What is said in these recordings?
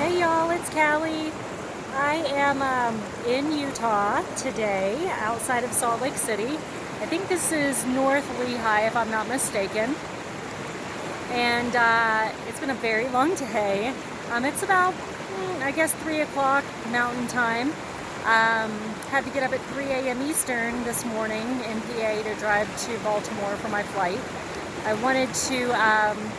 Hey y'all, it's Callie. I am in Utah today, outside of Salt Lake City. I think this is North Lehi, if I'm not mistaken. And it's been a very long day. It's about, I guess, 3 o'clock Mountain Time. Had to get up at 3 a.m. Eastern this morning in PA to drive to Baltimore for my flight. I wanted to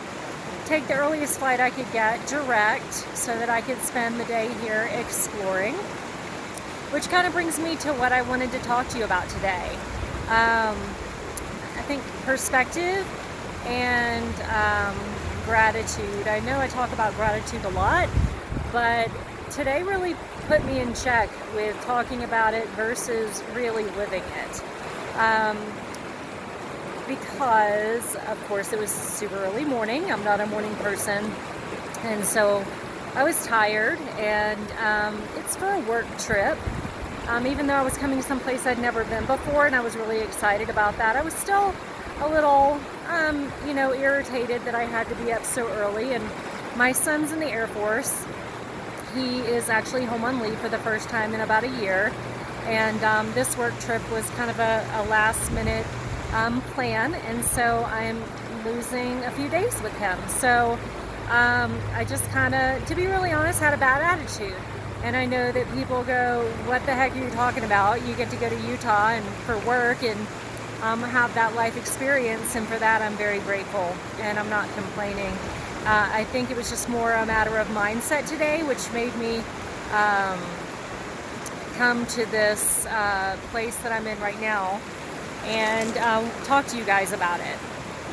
take the earliest flight I could get direct so that I could spend the day here exploring, which kind of brings me to what I wanted to talk to you about today. I think perspective and gratitude. I know I talk about gratitude a lot, but today really put me in check with talking about it versus really living it. Because, of course, it was super early morning. I'm not a morning person. And so I was tired, and it's for a work trip. Even though I was coming someplace I'd never been before, and I was really excited about that, I was still a little, irritated that I had to be up so early. And my son's in the Air Force. He is actually home on leave for the first time in about a year. And this work trip was kind of a last-minute plan, and so I'm losing a few days with him. So I just kind of, to be really honest, had a bad attitude. And I know that people go, what the heck are you talking about? You get to go to Utah and for work and have that life experience, and for that I'm very grateful, and I'm not complaining. I think it was just more a matter of mindset today, which made me come to this place that I'm in right now and talk to you guys about it.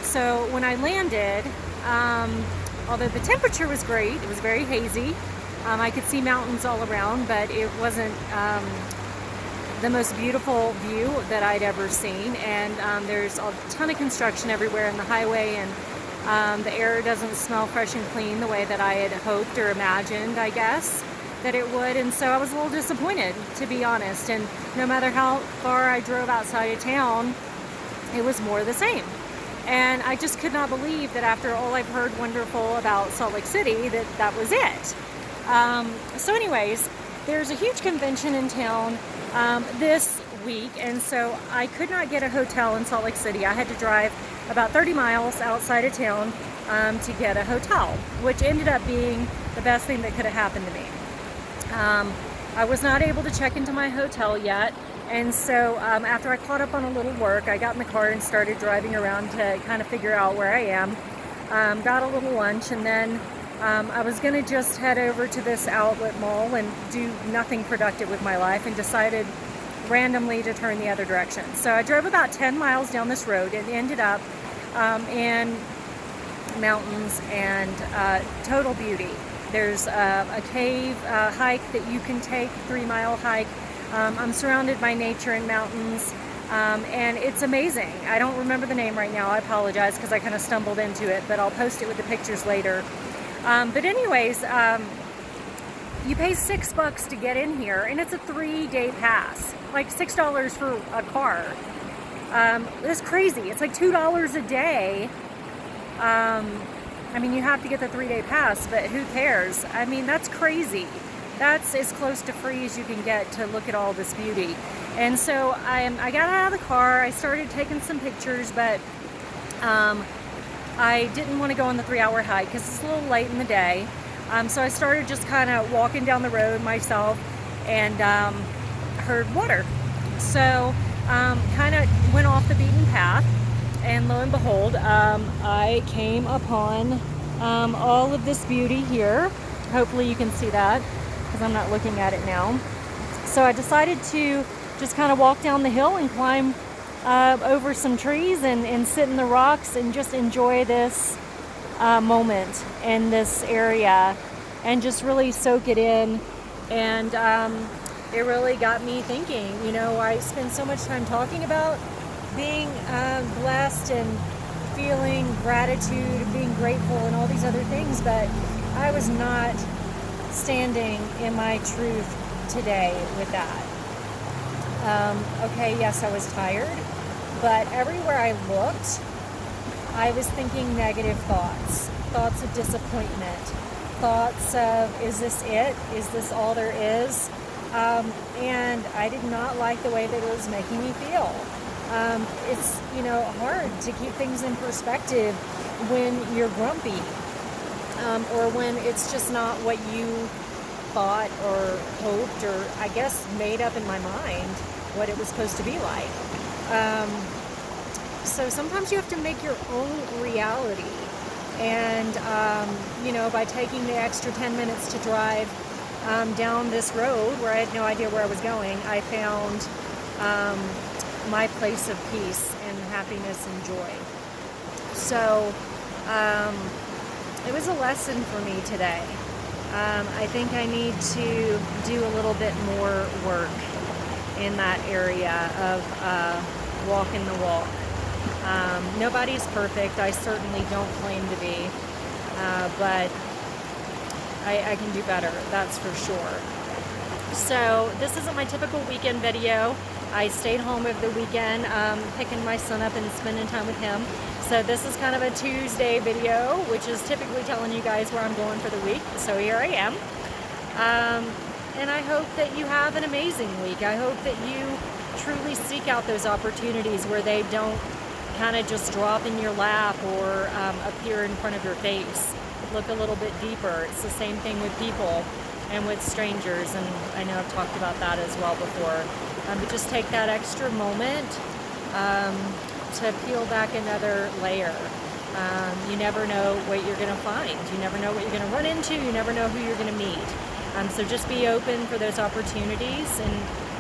So when I landed, although the temperature was great, it was very hazy. I could see mountains all around, but it wasn't the most beautiful view that I'd ever seen. And there's a ton of construction everywhere in the highway, and the air doesn't smell fresh and clean the way that I had hoped or imagined, I guess, that it would. And so I was a little disappointed, to be honest. And no matter how far I drove outside of town, it was more the same. And I just could not believe that after all I've heard wonderful about Salt Lake City, that was it. So anyways, there's a huge convention in town this week, and so I could not get a hotel in Salt Lake City. I had to drive about 30 miles outside of town to get a hotel, which ended up being the best thing that could have happened to me. I was not able to check into my hotel yet, and so after I caught up on a little work, I got in the car and started driving around to kind of figure out where I am. Got a little lunch, and then I was going to just head over to this outlet mall and do nothing productive with my life, and decided randomly to turn the other direction. So I drove about 10 miles down this road and ended up in mountains and total beauty. There's a cave hike that you can take, 3-mile hike. I'm surrounded by nature and mountains, and it's amazing. I don't remember the name right now. I apologize because I kind of stumbled into it, but I'll post it with the pictures later. But anyways, you pay $6 to get in here, and it's a 3-day pass, like $6 for a car. It's crazy. It's like $2 a day. I mean, you have to get the 3-day pass, but who cares? I mean, that's crazy. That's as close to free as you can get to look at all this beauty. And so I got out of the car, I started taking some pictures, but I didn't want to go on the 3-hour hike because it's a little late in the day. So I started just kind of walking down the road myself, and heard water. So kind of went off the beaten path. And lo and behold, I came upon all of this beauty here. Hopefully you can see that because I'm not looking at it now. So I decided to just kind of walk down the hill and climb over some trees and sit in the rocks and just enjoy this moment in this area and just really soak it in. And it really got me thinking. I spend so much time talking about being blessed and feeling gratitude, being grateful, and all these other things, but I was not standing in my truth today with that. Okay, yes, I was tired, but everywhere I looked, I was thinking negative thoughts of disappointment, thoughts of, is this it? Is this all there is? And I did not like the way that it was making me feel. It's, hard to keep things in perspective when you're grumpy, or when it's just not what you thought or hoped, or I guess made up in my mind what it was supposed to be like. So sometimes you have to make your own reality. And, by taking the extra 10 minutes to drive down this road where I had no idea where I was going, I found my place of peace and happiness and joy. So it was a lesson for me today. I think I need to do a little bit more work in that area of walking the walk. Nobody's perfect. I certainly don't claim to be, but I can do better, that's for sure. So this isn't my typical weekend video. I stayed home over the weekend, picking my son up and spending time with him. So this is kind of a Tuesday video, which is typically telling you guys where I'm going for the week. So here I am. And I hope that you have an amazing week. I hope that you truly seek out those opportunities where they don't kind of just drop in your lap or appear in front of your face. Look a little bit deeper. It's the same thing with people and with strangers, and I know I've talked about that as well before. But just take that extra moment to peel back another layer. You never know what you're going to find. You never know what you're going to run into. You never know who you're going to meet. So just be open for those opportunities and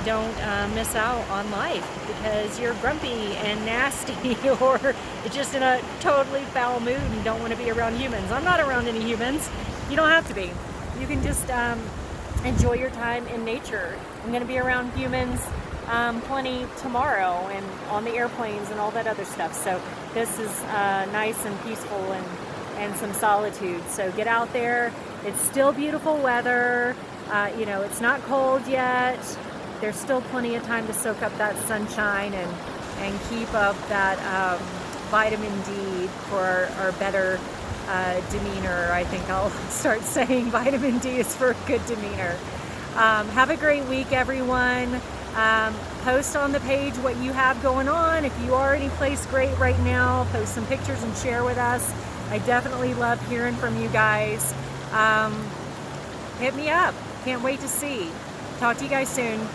don't miss out on life because you're grumpy and nasty or just in a totally foul mood and don't want to be around humans. I'm not around any humans. You don't have to be. You can just enjoy your time in nature. I'm going to be around humans plenty tomorrow and on the airplanes and all that other stuff. So this is nice and peaceful and some solitude. So get out there. It's still beautiful weather. It's not cold yet. There's still plenty of time to soak up that sunshine and keep up that vitamin D for our better demeanor. I think I'll start saying vitamin D is for good demeanor. Have a great week, everyone. Post on the page what you have going on. If you are any place great right now, post some pictures and share with us. I definitely love hearing from you guys. Hit me up. Can't wait to see. Talk to you guys soon.